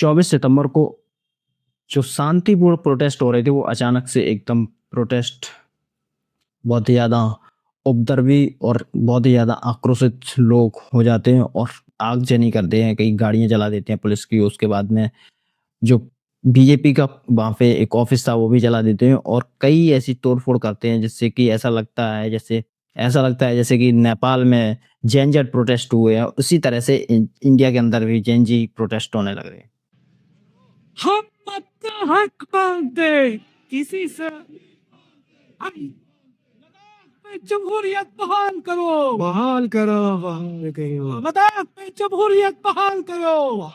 24 सितंबर को जो शांतिपूर्ण प्रोटेस्ट हो रहे थे वो अचानक से एकदम प्रोटेस्ट बहुत ही ज़्यादा उपद्रवी और बहुत ही ज़्यादा आक्रोशित लोग हो जाते हैं और आगजनी करते हैं, कई गाड़ियाँ जला देते हैं पुलिस की। उसके बाद में जो बीजेपी का वहाँ पे एक ऑफिस था वो भी जला देते हैं और कई ऐसी तोड़-फोड़ करते हैं जिससे कि ऐसा लगता है जैसे कि नेपाल में जेन-ज़ेड प्रोटेस्ट हुए हैं, उसी तरह से इंडिया के अंदर भी जेन-ज़ी प्रोटेस्ट होने लग रहे हैं। हम अपना हक मांगते किसी से हम जमहूरियत बहाल करो बहाल करो लद्दाख में जमहूरियत बहाल करो।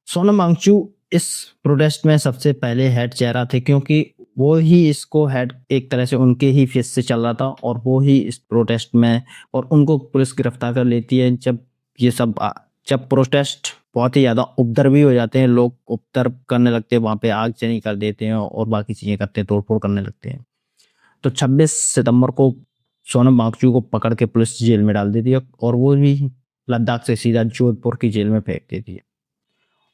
सोनम वांगचुक इस प्रोटेस्ट में सबसे पहले हेड चेहरा थे क्योंकि वो ही इसको हेड एक तरह से उनके ही फेस से चल रहा था और वो ही इस प्रोटेस्ट में और उनको पुलिस गिरफ्तार कर लेती है जब प्रोटेस्ट बहुत ही ज़्यादा उपद्रवी हो जाते हैं, लोग उपद्रव करने लगते हैं, वहाँ पे आगजनी कर देते हैं और बाकी चीज़ें करते हैं, तोड़-फोड़ करने लगते हैं। तो 26 सितंबर को सोनम वांगचुक को पकड़ के पुलिस जेल में डाल देती है और वो भी लद्दाख से सीधा जोधपुर की जेल में फेंक देती है।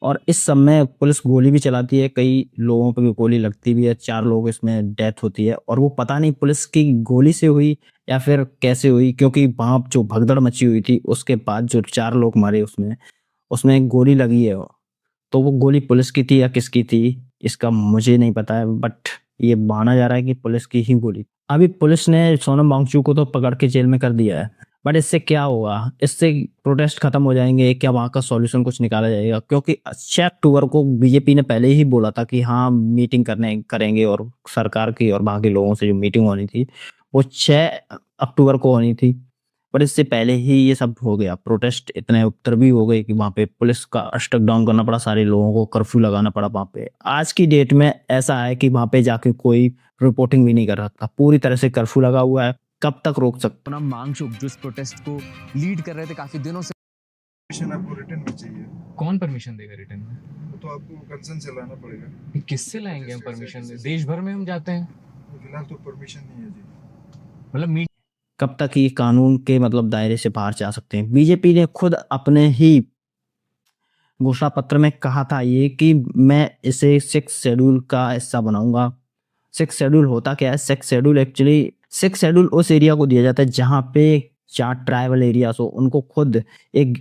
और इस समय पुलिस गोली भी चलाती है, कई लोगों पे भी गोली लगती भी है, 4 लोग इसमें डेथ होती है और वो पता नहीं पुलिस की गोली से हुई या फिर कैसे हुई क्योंकि वहाँ जो भगदड़ मची हुई थी, उसके बाद जो 4 लोग मरे उसमें एक गोली लगी है। तो वो गोली पुलिस की थी या किसकी थी, इसका मुझे नहीं पता है बट ये माना जा रहा है कि पुलिस की ही गोली। अभी पुलिस ने सोनम वांगचुक को तो पकड़ के जेल में कर दिया है, बट इससे क्या होगा? इससे प्रोटेस्ट खत्म हो जाएँगे? क्या वहाँ का सॉल्यूशन कुछ निकाला जाएगा? क्योंकि 6 अक्टूबर को बीजेपी ने पहले ही बोला था कि हाँ, मीटिंग करेंगे और सरकार की और वहाँ के लोगों से जो मीटिंग होनी थी, वो 6 अक्टूबर को होनी थी। पर इससे पहले ही ये सब हो गया, प्रोटेस्ट इतने उत्तर भी हो गए कि वहाँ पे पुलिस का स्टक डाउन करना पड़ा, सारे लोगों को कर्फ्यू लगाना पड़ा वहाँ पे। आज की डेट में ऐसा है कि वहाँ पे जाके कोई रिपोर्टिंग भी नहीं कर सकता, पूरी तरह से कर्फ्यू लगा हुआ है, कब तक रोक सकते? सोनम वांगचुक जो इस प्रोटेस्ट को लीड कर रहे थे काफी दिनों से। परमिशन आपको रिटर्न में चाहिए। कौन परमिशन देगा रिटर्न में? वो तो आपको कंसर्न से लाना पड़ेगा। किससे लाएंगे हम परमिशन? देश भर में हम जाते हैं, फिलहाल तो परमिशन नहीं है जी। मतलब कब तक ये कानून के मतलब दायरे से बाहर जा सकते हैं? बीजेपी ने खुद अपने ही घोषणा पत्र में कहा था ये कि मैं इसे 6 शेड्यूल का हिस्सा बनाऊँगा। 6 शेड्यूल होता क्या है? 6 शेड्यूल उस एरिया को दिया जाता है जहाँ पे 4 ट्राइबल एरियाज़ हो, उनको खुद एक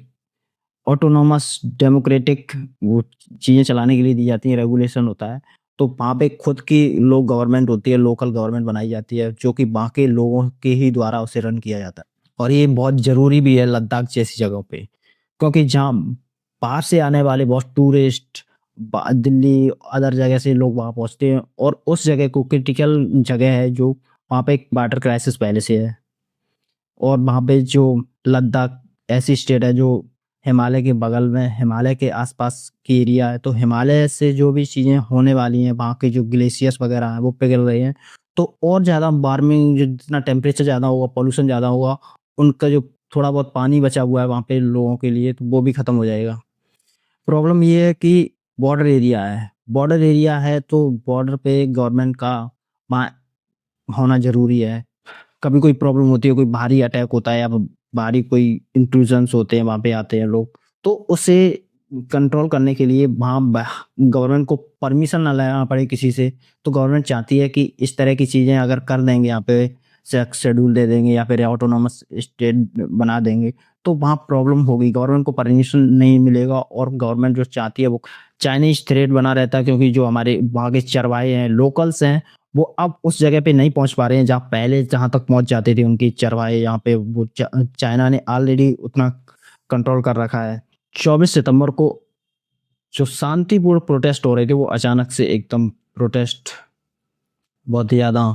ऑटोनॉमस डेमोक्रेटिक वो चीज़ें चलाने के लिए दी जाती हैं, रेगुलेशन होता है। तो वहाँ पे खुद की लोक गवर्नमेंट होती है, लोकल गवर्नमेंट बनाई जाती है, जो कि वहाँ के लोगों के ही द्वारा उसे रन किया जाता है। और ये बहुत ज़रूरी भी है लद्दाख जैसी जगहों पे, क्योंकि जहाँ बाहर से आने वाले बहुत टूरिस्ट दिल्ली अदर जगह से लोग वहाँ पहुँचते हैं और उस जगह को क्रिटिकल जगह है जो वहाँ पे एक वाटर क्राइसिस पहले से है। और वहाँ पे जो लद्दाख ऐसी स्टेट है जो हिमालय के बगल में, हिमालय के आसपास की एरिया है, तो हिमालय से जो भी चीज़ें होने वाली हैं, वहाँ के जो ग्लेशियर्स वगैरह हैं, वो पिघल रहे हैं। तो और ज़्यादा वार्मिंग जो जितना टेम्परेचर ज़्यादा होगा, पॉल्यूशन ज़्यादा होगा, उनका जो थोड़ा बहुत पानी बचा हुआ है वहाँ पे लोगों के लिए, तो वो भी खत्म हो जाएगा। प्रॉब्लम ये है कि बॉर्डर एरिया है तो बॉर्डर पे गवर्नमेंट का वहाँ होना ज़रूरी है। कभी कोई प्रॉब्लम होती है, कोई बाहरी अटैक होता है या बाहरी कोई इंट्रूजन्स होते हैं, वहाँ पे आते हैं लोग, तो उसे कंट्रोल करने के लिए वहाँ गवर्नमेंट को परमिशन ना लेना पड़े किसी से, तो गवर्नमेंट चाहती है कि इस तरह की चीज़ें अगर कर देंगे यहाँ पे, शेड्यूल दे देंगे या फिर ऑटोनॉमस स्टेट बना देंगे, तो वहाँ प्रॉब्लम होगी, गवर्नमेंट को परमिशन नहीं मिलेगा और गवर्नमेंट जो चाहती है वो चाइनीज़ थ्रेट बना रहता है क्योंकि जो हमारे वहाँ के चरवाहे हैं, लोकल्स हैं, वो अब उस जगह पे नहीं पहुँच पा रहे हैं जहाँ पहले जहाँ तक पहुँच जाते थे उनकी चरवाहे, यहाँ पे वो चाइना ने ऑलरेडी उतना कंट्रोल कर रखा है। 24 सितंबर को जो शांतिपूर्ण प्रोटेस्ट हो रहे थे वो अचानक से एकदम प्रोटेस्ट बहुत ही ज़्यादा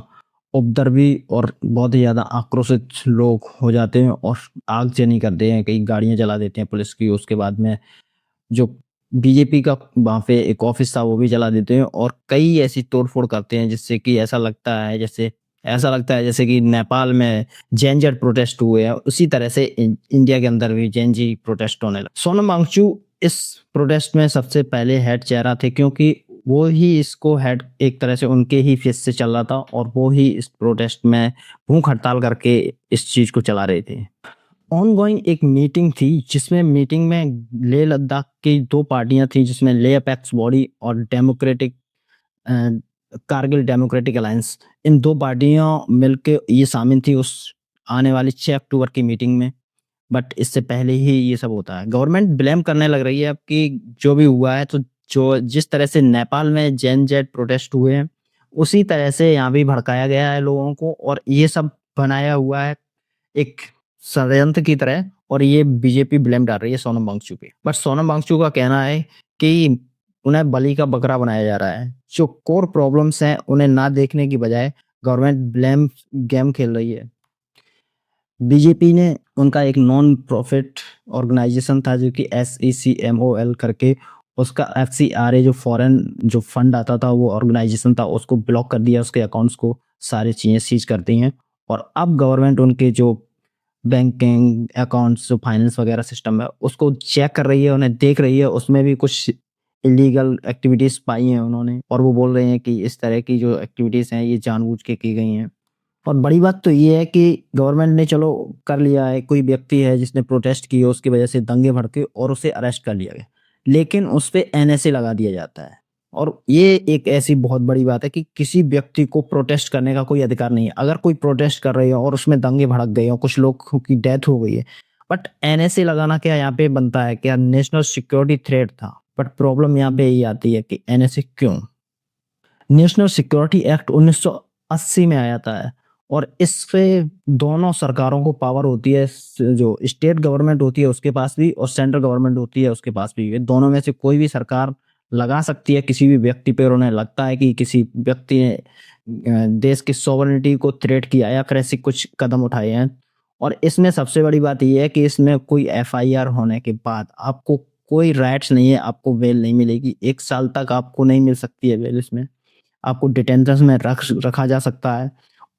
उपद्रवी और बहुत ही ज़्यादा आक्रोशित लोग हो जाते हैं और आगजनी करते हैं, कई गाड़ियाँ जला देते हैं पुलिस की। उसके बाद में जो बीजेपी का वहाँ पे एक ऑफिस था वो भी जला देते हैं और कई ऐसी तोड़-फोड़ करते हैं जिससे कि ऐसा लगता है जैसे कि नेपाल में जेन-ज़ेड प्रोटेस्ट हुए हैं, उसी तरह से इंडिया के अंदर भी जेन-ज़ी प्रोटेस्ट होने लगे। सोनम वांगचुक इस प्रोटेस्ट में सबसे पहले हेड चेहरा थे क्योंकि वो ही इसको हेड एक तरह से उनके ही फेस से चल रहा था और वो ही इस प्रोटेस्ट में भूख हड़ताल करके इस चीज़ को चला रहे थे। ऑनगोइंग एक मीटिंग थी जिसमें मीटिंग में लेह लद्दाख की 2 पार्टियाँ थी जिसमें लेह अपेक्स बॉडी और डेमोक्रेटिक कारगिल डेमोक्रेटिक अलायंस, इन 2 पार्टियाँ मिलके ये शामिल थी उस आने वाली 6 अक्टूबर की मीटिंग में। बट इससे पहले ही ये सब होता है। गवर्नमेंट ब्लेम करने लग रही है अब कि जो भी हुआ है, तो जो जिस तरह से नेपाल में जेन-ज़ेड प्रोटेस्ट हुए हैं, उसी तरह से यहाँ भी भड़काया गया है लोगों को और ये सब बनाया हुआ है एक षड्यंत्र की तरह, और ये बीजेपी ब्लेम डाल रही है सोनम वांगचुक पे। बट सोनम वांगचुक का कहना है कि उन्हें बलि का बकरा बनाया जा रहा है। जो कोर प्रॉब्लम्स हैं, उन्हें ना देखने की बजाय गवर्नमेंट ब्लेम गेम खेल रही है। बीजेपी ने उनका एक नॉन प्रॉफिट ऑर्गेनाइजेशन था जो कि SECMOL करके, उसका FCRA जो फॉरेन जो फंड आता था वो ऑर्गेनाइजेशन था, उसको ब्लॉक कर दिया, उसके अकाउंट्स को सारी चीज़ें सीज कर दी हैं। और अब गवर्नमेंट उनके जो बैंकिंग अकाउंट्स जो फाइनेंस वगैरह सिस्टम है उसको चेक कर रही है, उन्हें देख रही है, उसमें भी कुछ इलीगल एक्टिविटीज़ पाई हैं उन्होंने, और वो बोल रहे हैं कि इस तरह की जो एक्टिविटीज़ हैं ये जानबूझ के की गई हैं। और बड़ी बात तो ये है कि गवर्नमेंट ने चलो कर लिया है, कोई व्यक्ति है जिसने प्रोटेस्ट किए उसकी वजह से दंगे भड़के और उसे अरेस्ट कर लिया गया, लेकिन उस पे NSA लगा दिया जाता है। और ये एक ऐसी बहुत बड़ी बात है कि किसी व्यक्ति को प्रोटेस्ट करने का कोई अधिकार नहीं है। अगर कोई प्रोटेस्ट कर रहे हो और उसमें दंगे भड़क गए और कुछ लोगों की डेथ हो गई है, बट NSA लगाना क्या यहाँ पे बनता है? क्या नेशनल सिक्योरिटी थ्रेट था? बट प्रॉब्लम यहाँ पे यही आती है कि NSA क्यों? नेशनल सिक्योरिटी एक्ट 1980 में आया था और इससे दोनों सरकारों को पावर होती है, जो स्टेट गवर्नमेंट होती है उसके पास भी और सेंट्रल गवर्नमेंट होती है उसके पास भी। ये दोनों में से कोई भी सरकार लगा सकती है किसी भी व्यक्ति पे, और उन्हें लगता है कि किसी व्यक्ति ने देश की सॉवरेनिटी को थ्रेट किया या फिर ऐसे कुछ कदम उठाए हैं। और इसमें सबसे बड़ी बात ये है कि इसमें कोई FIR होने के बाद आपको कोई राइट्स नहीं है, आपको बेल नहीं मिलेगी। 1 साल तक आपको नहीं मिल सकती है बेल, इसमें आपको डिटेंशन में रखा जा सकता है।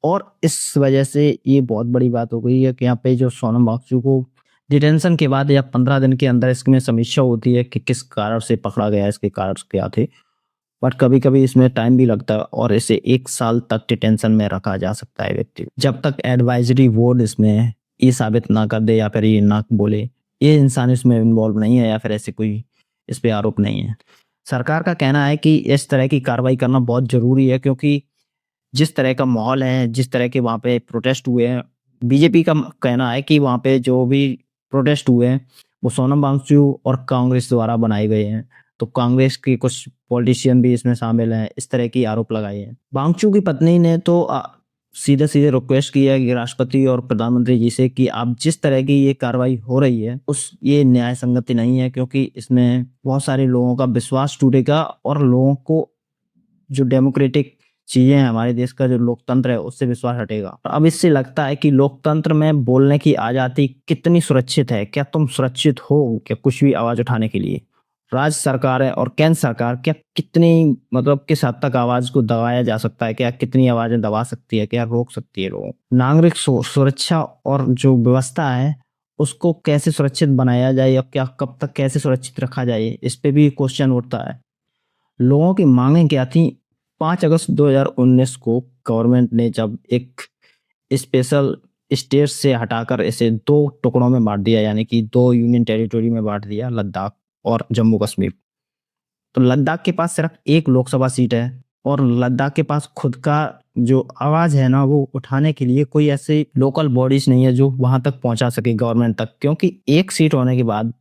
और इस वजह से ये बहुत बड़ी बात हो गई है कि यहाँ पे जो सोनम वांगचुक को डिटेंशन के बाद या 15 दिन के अंदर इसमें समीक्षा होती है कि किस कारण से पकड़ा गया, इसके कारण क्या थे। बट कभी-कभी इसमें टाइम भी लगता है और इसे 1 साल तक डिटेंशन में रखा जा सकता है व्यक्ति, जब तक एडवाइजरी बोर्ड इसमें ये साबित ना कर दे या फिर ये ना बोले ये इंसान इसमें इन्वॉल्व नहीं है या फिर ऐसे कोई इस पे आरोप नहीं है। सरकार का कहना है कि इस तरह की कार्रवाई करना बहुत ज़रूरी है, क्योंकि जिस तरह का माहौल है, जिस तरह के वहाँ पे प्रोटेस्ट हुए हैं, बीजेपी का कहना है कि वहाँ पे जो भी प्रोटेस्ट हुए हैं, वो सोनम वांगचुक और कांग्रेस द्वारा बनाए गए हैं। तो कांग्रेस के कुछ पॉलिटिशियन भी इसमें शामिल हैं, इस तरह की आरोप लगाए हैं। वांगचुक की पत्नी ने तो सीधे-सीधे रिक्वेस्ट की है कि राष्ट्रपति और प्रधानमंत्री जी से कि आप जिस तरह की ये कार्रवाई हो रही है, ये न्याय संगति नहीं है, क्योंकि इसमें बहुत सारे लोगों का विश्वास टूटेगा और लोगों को जो डेमोक्रेटिक चीज़ें हैं, हमारे देश का जो लोकतंत्र है, उससे विश्वास हटेगा। अब इससे लगता है कि लोकतंत्र में बोलने की आज़ादी कितनी सुरक्षित है? क्या तुम सुरक्षित हो क्या कुछ भी आवाज़ उठाने के लिए? राज्य सरकार है और केंद्र सरकार क्या कितनी मतलब किस हद तक आवाज़ को दबाया जा सकता है? क्या कितनी आवाज़ें दबा सकती है? क्या रोक सकती है लोगों को? नागरिक सुरक्षा और जो व्यवस्था है, उसको कैसे सुरक्षित बनाया जाए या क्या कब तक कैसे सुरक्षित रखा जाए? इस पे भी क्वेश्चन उठता है। लोगों की मांगें क्या थी? 5 अगस्त 2019 को गवर्नमेंट ने जब एक स्पेशल स्टेट से हटाकर इसे 2 टुकड़ों में बाँट दिया, यानी कि 2 यूनियन टेरिटरी में बाँट दिया, लद्दाख और जम्मू कश्मीर। तो लद्दाख के पास सिर्फ 1 लोकसभा सीट है और लद्दाख के पास खुद का जो आवाज़ है ना, वो उठाने के लिए कोई ऐसी लोकल बॉडीज़ नहीं है जो वहाँ तक पहुँचा सके गवर्नमेंट तक, क्योंकि 1 सीट होने के बाद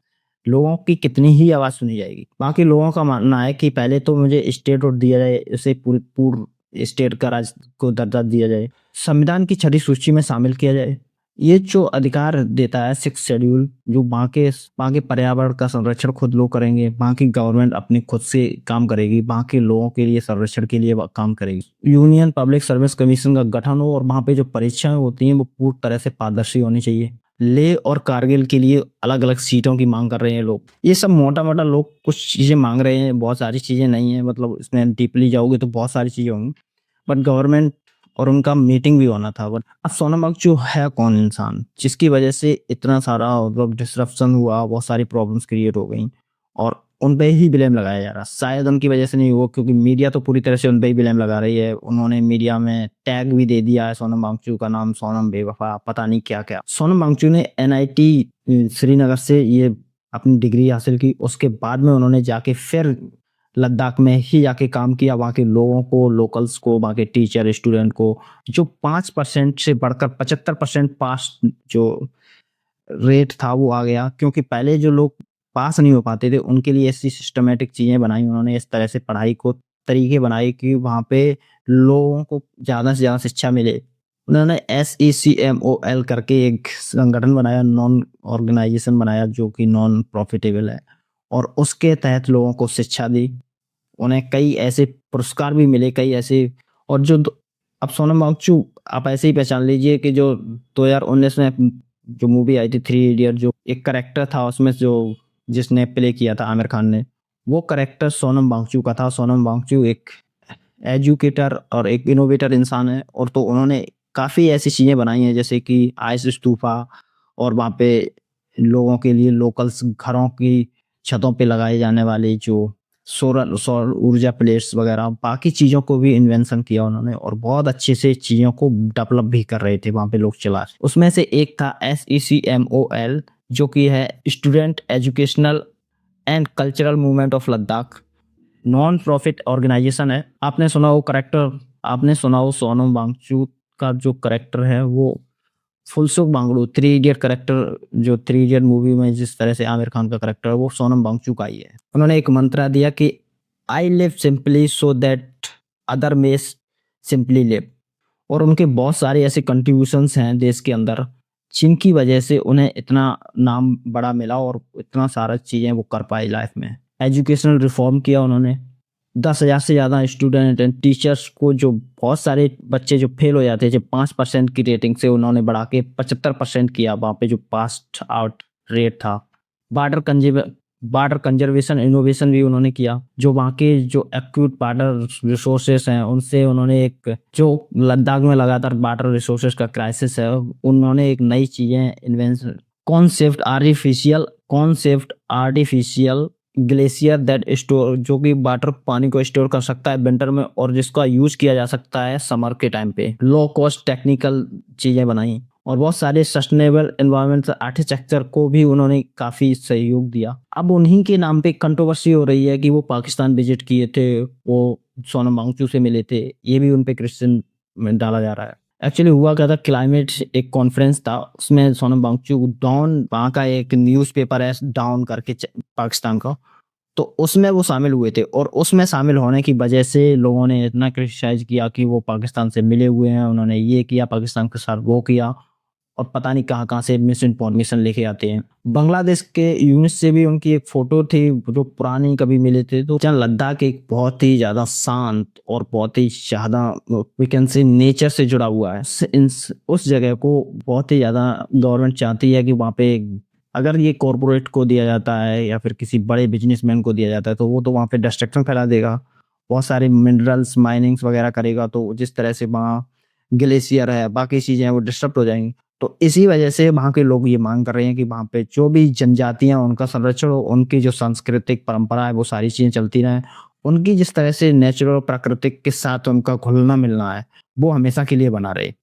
लोगों की कितनी ही आवाज़ सुनी जाएगी। बाकी लोगों का मानना है कि पहले तो मुझे स्टेटहुड दिया जाए, उसे पूर्ण स्टेट का राज्य को दर्जा दिया जाए, संविधान की 6ठी सूची में शामिल किया जाए। ये जो अधिकार देता है 6th शेड्यूल, जो वहाँ के पर्यावरण का संरक्षण खुद लोग करेंगे, वहाँ की गवर्नमेंट अपनी खुद से काम करेगी, वहाँ के लोगों के लिए संरक्षण के लिए काम करेगी। यूनियन पब्लिक सर्विस कमीशन का गठन हो और वहाँ पे जो परीक्षाएं होती हैं वो पूरी तरह से पारदर्शी होनी चाहिए। लेह और कारगिल के लिए अलग-अलग सीटों की मांग कर रहे हैं लोग। ये सब मोटा-मोटा लोग कुछ चीज़ें मांग रहे हैं, बहुत सारी चीज़ें नहीं हैं, मतलब इसमें डीपली जाओगे तो बहुत सारी चीज़ें होंगी। बट गवर्नमेंट और उनका मीटिंग भी होना था। बट अब सोनम वांगचुक है कौन इंसान, जिसकी वजह से इतना सारा मतलब डिसरप्शन हुआ, बहुत सारी प्रॉब्लम्स क्रिएट हो गई और उन पे ही ब्लेम लगाया जा रहा है। शायद उनकी वजह से नहीं हुआ, क्योंकि मीडिया तो पूरी तरह से उन पे ही ब्लेम लगा रही है। उन्होंने मीडिया में टैग भी दे दिया है सोनम वांगचुक का नाम, सोनम बेवफा, पता नहीं क्या-क्या। सोनम वांगचुक ने एनआईटी श्रीनगर से ये अपनी डिग्री हासिल की। उसके बाद में उन्होंने जाके फिर लद्दाख में ही जाके काम किया। वहाँ के लोगों को, लोकल्स को, वहाँ के टीचर, स्टूडेंट को, जो 5% से बढ़कर 75% पास जो रेट था वो आ गया। क्योंकि पहले जो लोग पास नहीं हो पाते थे उनके लिए ऐसी सिस्टमैटिक चीज़ें बनाई उन्होंने, इस तरह से पढ़ाई को तरीके बनाए कि वहाँ पे लोगों को ज़्यादा से ज़्यादा शिक्षा मिले। उन्होंने SECMOL करके एक संगठन बनाया, नॉन ऑर्गेनाइजेशन बनाया जो कि नॉन प्रॉफिटेबल है, और उसके तहत लोगों को शिक्षा दी। उन्हें कई ऐसे पुरस्कार भी मिले, कई ऐसे। और जो अब सोनम वांगचुक आप ऐसे ही पहचान लीजिए कि जो 2019 में जो मूवी आई थी थ्री इडियट, जो एक करेक्टर था उसमें जो जिसने प्ले किया था आमिर खान ने, वो करेक्टर सोनम वांगचुक का था। सोनम वांगचुक एक एजुकेटर और एक इनोवेटर इंसान है, और तो उन्होंने काफ़ी ऐसी चीज़ें बनाई हैं जैसे कि आइस स्तूपा, और वहाँ पे लोगों के लिए लोकल्स घरों की छतों पे लगाए जाने वाले जो सौर ऊर्जा प्लेट्स वगैरह, बाकी चीज़ों को भी इन्वेंशन किया उन्होंने, और बहुत अच्छे से चीज़ों को डेवलप भी कर रहे थे वहाँ पे लोग चला। उसमें से एक था SECMOL, जो कि है student educational and cultural movement of Ladakh, non profit organisation है। आपने सुना हो सोनम वांगचुक का जो करेक्टर है वो फुलसुख वांगडू, थ्री इडियट करेक्टर, जो थ्री इडियट मूवी में जिस तरह से आमिर खान का करेक्टर है वो सोनम वांगचुक का ही है। उन्होंने एक मंत्रा दिया कि I live simply so that other may simply live, और उनके बहुत सारे ऐसे कंट्रीब्यूशंस हैं देश के अंदर जिनकी वजह से उन्हें इतना नाम बड़ा मिला और इतना सारा चीज़ें वो कर पाए लाइफ में। एजुकेशनल रिफॉर्म किया उन्होंने। 10,000 से ज़्यादा स्टूडेंट एंड टीचर्स को, जो बहुत सारे बच्चे जो फेल हो जाते थे 5% की रेटिंग से, उन्होंने बढ़ा के 75% किया वहाँ पे जो पास आउट रेट था। बॉर्डर कंजर्वेशन इनोवेशन भी उन्होंने किया। जो वहाँ के जो एक्यूट बॉर्डर रिसोर्सेस हैं उनसे उन्होंने एक, जो लद्दाख में लगातार बॉर्डर रिसोर्सेस का क्राइसिस है, उन्होंने एक नई चीज़ें invention, concept artificial glacier that store, जो कि वाटर पानी को स्टोर कर सकता है विंटर में, और जिसका यूज किया जा सकता है समर के टाइम पे। लो कॉस्ट टेक्निकल चीज़ें बनाई, और बहुत सारे सस्टेनेबल एनवायरमेंट आर्किटेक्चर को भी उन्होंने काफ़ी सहयोग दिया। अब उन्हीं के नाम पे कंट्रोवर्सी हो रही है कि वो पाकिस्तान विजिट किए थे, वो सोनम वांगचुक से मिले थे, ये भी उन पे क्वेश्चन में डाला जा रहा है। एक्चुअली हुआ क्या था, क्लाइमेट एक कॉन्फ्रेंस था, उसमें सोनम वांगचुक डॉन, वहाँ का एक न्यूज़पेपर है डॉन करके पाकिस्तान का, तो उसमें वो शामिल हुए थे, और उसमें शामिल होने की वजह से लोगों ने इतना क्रिटिसाइज किया कि वो पाकिस्तान से मिले हुए हैं, उन्होंने ये किया, पाकिस्तान के साथ वो किया, और पता नहीं कहाँ-कहाँ से मिस इन्फॉर्मेशन लेके आते हैं। बांग्लादेश के यूनिट से भी उनकी एक फ़ोटो थी, जो पुरानी कभी मिले थे, तो जहाँ लद्दाख एक बहुत ही ज़्यादा शांत और बहुत ही ज़्यादा वी कैन से नेचर से जुड़ा हुआ है। उस जगह को बहुत ही ज़्यादा गवर्नमेंट चाहती है कि वहाँ पे अगर ये कॉर्पोरेट को दिया जाता है या फिर किसी बड़े बिजनेसमैन को दिया जाता है, तो वो तो वहाँ पे डिस्ट्रक्शन फैला देगा, बहुत सारे मिनरल्स माइनिंग्स वगैरह करेगा, तो जिस तरह से वहाँ ग्लेशियर है, बाकी चीज़ें हैं, वो डिस्टर्ब हो जाएँगी। तो इसी वजह से वहाँ के लोग ये मांग कर रहे हैं कि वहाँ पे जो भी जनजातियाँ, उनका संरक्षण हो, उनकी जो सांस्कृतिक परंपरा है वो सारी चीज़ें चलती रहें। उनकी जिस तरह से नेचुरल प्राकृतिक के साथ उनका घुलना-मिलना है, वो हमेशा के लिए बना रहे।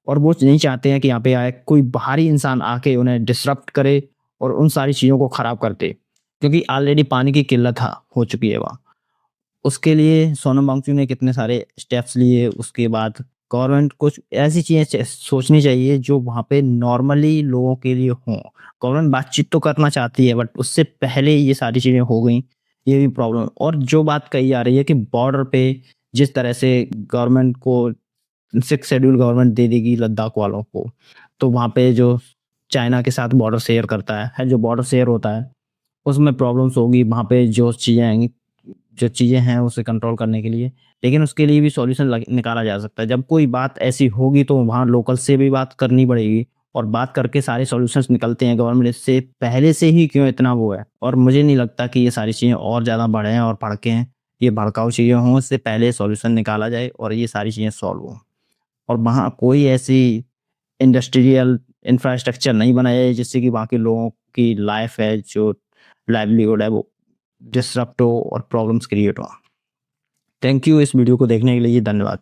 और वो नहीं चाहते हैं कि यहाँ पे आए कोई बाहरी इंसान आके उन्हें डिसरप्ट करे और उन सारी चीज़ों को ख़राब कर दे, क्योंकि ऑलरेडी पानी की किल्लत हो चुकी है वहाँ। उसके लिए सोनम वांगचुक ने कितने सारे स्टेप्स लिए। उसके बाद गवर्नमेंट कुछ ऐसी चीज़ें सोचनी चाहिए जो वहाँ पे नॉर्मली लोगों के लिए हों। गवर्नमेंट बातचीत तो करना चाहती है, बट उससे पहले ये सारी चीज़ें हो गई, ये भी प्रॉब्लम। और जो बात कही जा रही है कि बॉर्डर पे जिस तरह से गवर्नमेंट को 6 शेड्यूल गवर्नमेंट दे देगी लद्दाख वालों को, तो वहाँ पे जो चाइना के साथ बॉर्डर शेयर करता है, जो बॉर्डर शेयर होता है, उसमें प्रॉब्लम्स होगी। वहाँ पे जो चीज़ें आएँगी, जो चीज़ें हैं उसे कंट्रोल करने के लिए, लेकिन उसके लिए भी सॉल्यूशन निकाला जा सकता है। जब कोई बात ऐसी होगी तो वहाँ लोकल से भी बात करनी पड़ेगी, और बात करके सारे सॉल्यूशंस निकलते हैं। गवर्नमेंट इससे पहले से ही क्यों इतना वो है, और मुझे नहीं लगता कि ये सारी चीज़ें और ज़्यादा बढ़ें और भड़कें, ये भड़काऊ चीज़ें हों। इससे पहले सॉल्यूशन निकाला जाए और ये सारी चीज़ें सॉल्व हों, और वहाँ कोई ऐसी इंडस्ट्रियल इंफ्रास्ट्रक्चर नहीं बनाया जाए जिससे कि वहाँ के लोगों की लाइफ है, जो लाइवलीहुड है, वो डिसरप्ट हो और प्रॉब्लम्स क्रिएट हो। थैंक यू इस वीडियो को देखने के लिए, धन्यवाद।